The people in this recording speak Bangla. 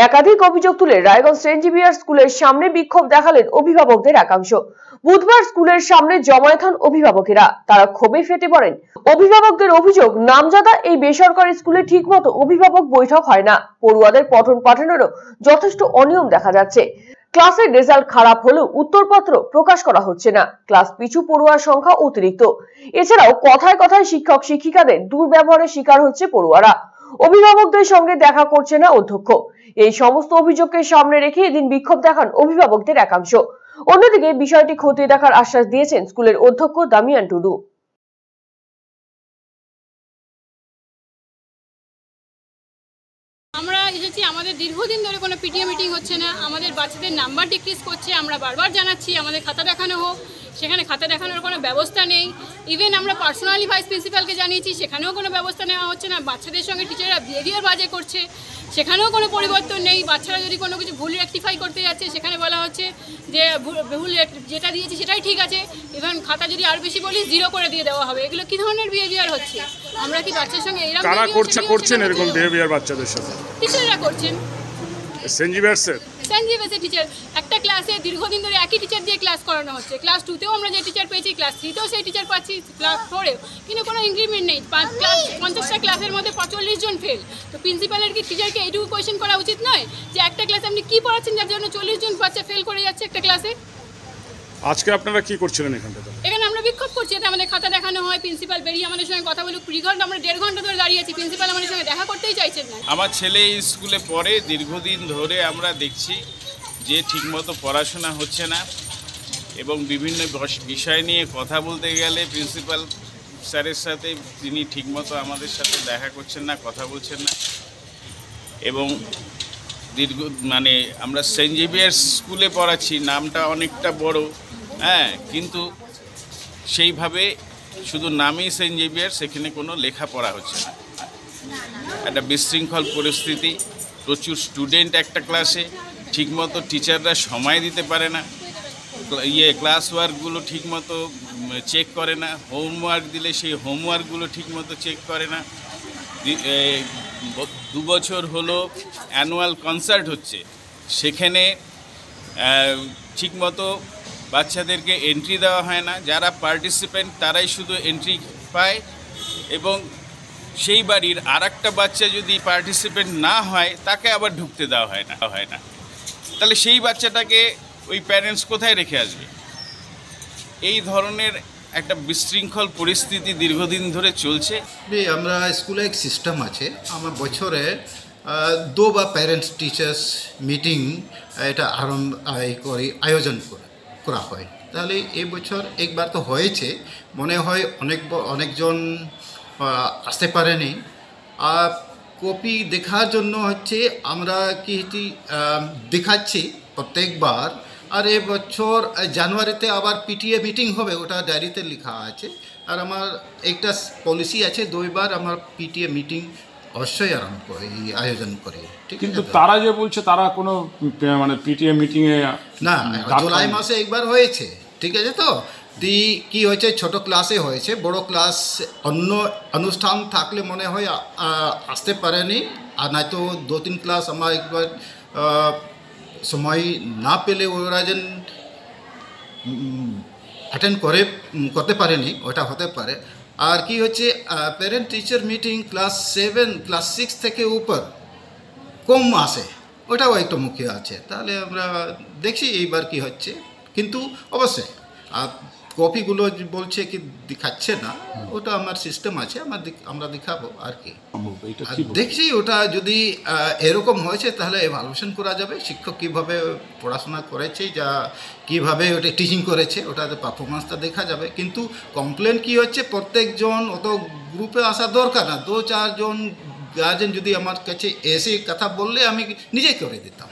একাধিক অভিযোগ তুলে রায়গঞ্জ সেন্ট জেভিয়ার্স স্কুলের সামনে বিক্ষোভ দেখালেন অভিভাবকদের একাংশ। বুধবার স্কুলের সামনে জমায়েত হন অভিভাবকেরা। তারা ক্ষোভে ফেটে পড়েন। অভিভাবকদের অভিযোগ, নামজাদা এই বেসরকারি স্কুলে ঠিকমতো অভিভাবক বৈঠক হয় না। পড়ুয়াদের পঠন পাঠনেরও যথেষ্ট অনিয়ম দেখা যাচ্ছে। ক্লাসের রেজাল্ট খারাপ হলেও উত্তরপত্র প্রকাশ করা হচ্ছে না। ক্লাস পিছু পড়ুয়ার সংখ্যা অতিরিক্ত। এছাড়াও কথায় কথায় শিক্ষক শিক্ষিকাদের দুর্ব্যবহারের শিকার হচ্ছে পড়ুয়ারা। অভিভাবকদের সঙ্গে দেখা করছে না অধ্যক্ষ। এই সমস্ত অভিযোগকে সামনে রেখে এদিন বিক্ষোভ দেখান অভিভাবকদের একাংশ। অন্যদিকে বিষয়টি খতিয়ে দেখার আশ্বাস দিয়েছেন স্কুলের অধ্যক্ষ দামিয়ান টুডু। আমরা এসেছি, আমাদের দীর্ঘদিন ধরে কোনো পিটিএ মিটিং হচ্ছে না। আমাদের বাচ্চাদের নাম্বার ডিক্রিজ করছে। আমরা বারবার জানাচ্ছি আমাদের খাতা দেখানো হোক, সেখানে খাতা দেখানোর কোনো ব্যবস্থা নেই। ইভেন আমরা পার্সোনালি ভাইস প্রিন্সিপালকে জানিয়েছি, সেখানেও কোনো ব্যবস্থা নেওয়া হচ্ছে না। বাচ্চাদের সঙ্গে টিচাররা বিহেভিয়ার বাজে করছে, সেখানেও কোনো পরিবর্তন নেই। বাচ্চারা যদি কোনো কিছু ভুল রেকটিফাই করতে যাচ্ছে, সেখানে বলা হচ্ছে যে ভুল যেটা দিয়েছি সেটাই ঠিক আছে। ইভেন খাতা যদি আর বেশি বলি 0 করে দিয়ে দেওয়া হবে। এগুলো কি ধরনের বিহেভিয়ার হচ্ছে? আমরা কি বাচ্চার সঙ্গে এরকম করছেন এরকম বিহেভিয়ার বাচ্চাদের সাথে? টিচাররা করছেন। সেন্ট জেভিয়ার্সের টিচার একটা ক্লাসে দীর্ঘদিন ধরে একই টিচার দিয়ে ক্লাস করানো হচ্ছে। ক্লাস 2তেও আমরা যে টিচার পেয়েছি, ক্লাস 3তেও সেই টিচার পাচ্ছি, ক্লাস 4এও কিন্তু কোনো ইনক্রিমেন্ট নেই। 50টা ক্লাসের মধ্যে 45 জন ফেল। তো প্রিন্সিপালের কি টিচারকে এইটুকু কোয়েশ্চেন করা উচিত নয় যে একটা ক্লাসে আপনি কি পড়াচ্ছেন যার জন্য 40 জন বাচ্চা ফেল করে যাচ্ছে একটা ক্লাসে? আজকে আপনারা কি করছিলেন এখানটাতে? এখানে আমরা বিক্ষোভ করছি, যাতে আমাদের খাতা দেখানো হয়, প্রিন্সিপাল বেরিয়ে আমাদের সঙ্গে কথা বলুক। আমরা 1.5 ঘন্টা ধরে দাঁড়িয়েছি, প্রিন্সিপাল আমাদের সঙ্গে দেখা করতেই চাইছেন না। আমার ছেলে এই স্কুলে পড়ে, দীর্ঘদিন ধরে আমরা দেখছি যে ঠিকমতো পড়াশোনা হচ্ছে না এবং বিভিন্ন বিষয় নিয়ে কথা বলতে গেলে প্রিন্সিপাল স্যারের সাথে তিনি ঠিকমতো আমাদের সাথে দেখা করছেন না, কথা বলছেন না। এবং আমরা সেন্ট জেভিয়ার্স স্কুলে পড়াচ্ছি, নামটা অনেকটা বড়, হ্যাঁ, কিন্তু সেইভাবে শুধু নামেই সেন্ট জেভিয়ার্স, সেখানে কোনো লেখাপড়া হচ্ছে না। একটা বিশৃঙ্খল পরিস্থিতি, প্রচুর স্টুডেন্ট একটা ক্লাসে, ঠিকমতো টিচাররা সময় দিতে পারে না, ক্লাস ওয়ার্কগুলো ঠিকমতো চেক করে না, হোমওয়ার্ক দিলে সেই হোমওয়ার্কগুলো ঠিকমতো চেক করে না। 2 বছর হলো অ্যানুয়াল কনসার্ট হচ্ছে, সেখানে ঠিকমতো বাচ্চাদেরকে এন্ট্রি দেওয়া হয় না। যারা পার্টিসিপেন্ট তারাই শুধু এন্ট্রি পায় এবং সেই বাড়ির আরেকটা বাচ্চা যদি পার্টিসিপেন্ট না হয় তাকে আবার ঢুকতে দেওয়া হয় না। তাহলে সেই বাচ্চাটাকে ওই প্যারেন্টস কোথায় রেখে আসবে? এই ধরনের একটা বিশৃঙ্খল পরিস্থিতি দীর্ঘদিন ধরে চলছে। আমরা স্কুলে এক সিস্টেম আছে, আমার বছরে 2 বার প্যারেন্টস টিচার্স মিটিং এটা আয়োজন করা হয়। তাহলে এই বছর একবার তো হয়েছে, মনে হয় অনেকজন আসতে পারেনি। আর কপি দেখার জন্য হচ্ছে আমরা দেখাচ্ছি প্রত্যেকবার। আর এবছর জানুয়ারিতে আবার পিটিএ মিটিং হবে, ওটা ডায়েরিতে লেখা আছে। আর আমার একটা পলিসি আছে, 2 বার আমার পিটিএ মিটিং অবশ্যই আয়োজন করে। ঠিক, কিন্তু তারা যে বলছে তারা কোনো পিটিএ মিটিংয়ে না, জুলাই মাসে একবার হয়েছে, ঠিক আছে। তো কি হয়েছে, ছোট ক্লাসে হয়েছে, বড় ক্লাস অন্য অনুষ্ঠান থাকলে মনে হয় আসতে পারেনি। আর নয়তো 2-3 ক্লাস আমার একবার সময় না পেলে ওরা যেন অ্যাটেন্ড করতে পারেনি, ওটা হতে পারে। আর কি হচ্ছে, parent teacher meeting class 7 class 6 থেকে উপর কম আসে, ওটাও একটু মুখ্য আছে। তাহলে আমরা দেখছি এইবার কি হচ্ছে। কিন্তু অবশ্যই কপিগুলো বলছে কি দেখাচ্ছে না, ওটা আমার সিস্টেম আছে, আমরা দেখাবো আর কি। দেখছি ওটা যদি এরকম হয়েছে তাহলে এভালুয়েশন করা যাবে, শিক্ষক কীভাবে পড়াশোনা করেছে, কীভাবে ওটা টিচিং করেছে, ওটাতে পারফরমেন্সটা দেখা যাবে। কিন্তু কমপ্লেন কি হচ্ছে, প্রত্যেকজন অত গ্রুপে আসা দরকার না, 2-4 জন গার্জেন যদি আমার কাছে এসে কথা বললে আমি নিজেই করে দিতাম।